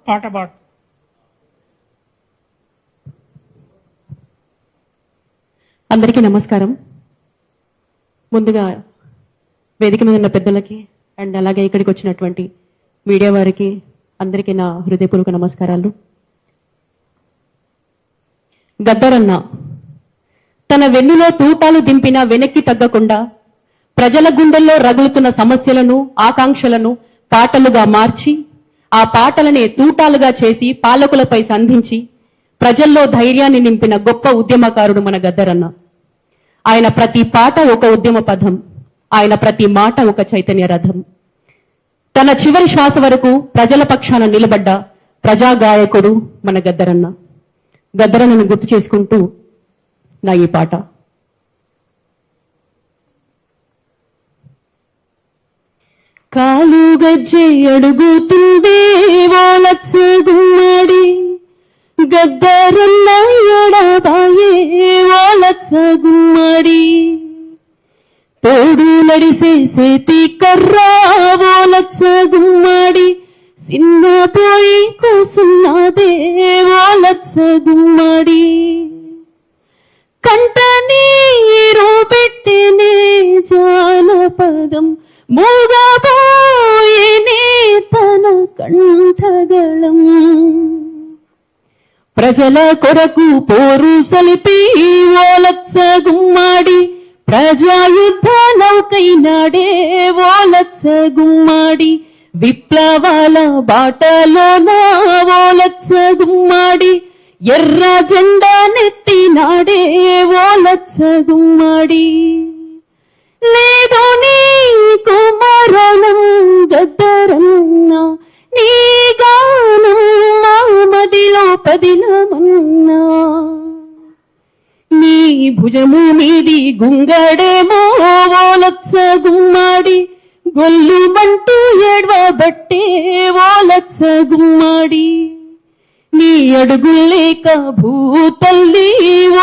పాట పాడు. అందరికీ నమస్కారం. ముందుగా వేదిక మీద ఉన్న పెద్దలకి అండ్ అలాగే ఇక్కడికి వచ్చినటువంటి మీడియా వారికి అందరికీ నా హృదయపూర్వక నమస్కారాలు. గద్దరన్న తన వెన్నులో తూటాలు దింపిన వెనక్కి తగ్గకుండా ప్రజల గుండెల్లో రగులుతున్న సమస్యలను ఆకాంక్షలను పాటలుగా మార్చి ఆ పాటలనే తూటాలుగా చేసి పాలకులపై సంధించి ప్రజల్లో ధైర్యాన్ని నింపిన గొప్ప ఉద్యమకారుడు మన గద్దరన్న. ఆయన ప్రతి పాట ఒక ఉద్యమ పదం, ఆయన ప్రతి మాట ఒక చైతన్య రథం. తన చివరి శ్వాస వరకు ప్రజల పక్షాన నిలబడ్డ ప్రజా గాయకుడు మన గద్దరన్న. గద్దరన్నను గుర్తు చేసుకుంటూ నా ఈ పాట. కాలు గజ్జె అడుగుతుంది ఓలచ్చ గుమ్మడి, గద్దరన్న ఎడబాయే ఓలచ్చ గుమ్మడి, తోడు నడిసే సేతి కర్రా ఓలచ్చ గుమ్మడి, సిన్న పోయి కూసున్నదే ఓలచ్చ గుమ్మడి, కంట నీరు పెట్టినే జానపదం మూగబోయేనే తన కంఠగళం, ప్రజల కొరకు పోరు సలిపి ఓలచ్చ గుమ్మడి, ప్రజాయుద్ధ నౌకైనాడే ఓలచ్చ గుమ్మడి, విప్లవాల బాటలోన ఓలచ్చ గుమ్మడి, ఎర్ర జెండా నెత్తినాడే ఓలచ్చ గుమ్మడి, లేదో నీకు మరణం గద్దరన్న, నీ గానం నా మదిలో పదిలమన్నా, నీ భుజము మీది గుంగడేమో ఓలచ్చ గుమ్మడి, గొల్లుమంటూ ఏడ్వబట్టే ఓలచ్చ గుమ్మడి, నీ అడుగులేక భూతల్లి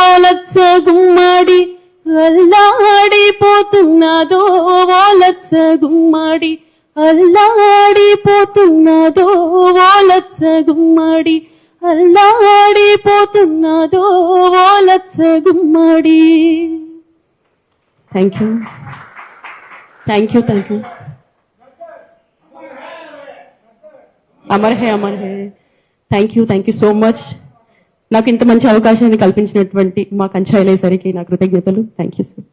ఓలచ్చ గుమ్మడి, అల్లాడిపోతున్నదో ఓలచ్చ గుమ్మడి, అల్లాడిపోతున్నదో ఓలచ్చ గుమ్మడి, అల్లాడిపోతున్నదో ఓలచ్చ గుమ్మడి. Thank you, thank you, thank you. అమర్ హే, అమర్ హే. Thank you, thank you so much. నాకు ఇంత మంచి అవకాశాన్ని కల్పించినటువంటి మా కంచాయిలేసరికి నా కృతజ్ఞతలు. Thank you sir.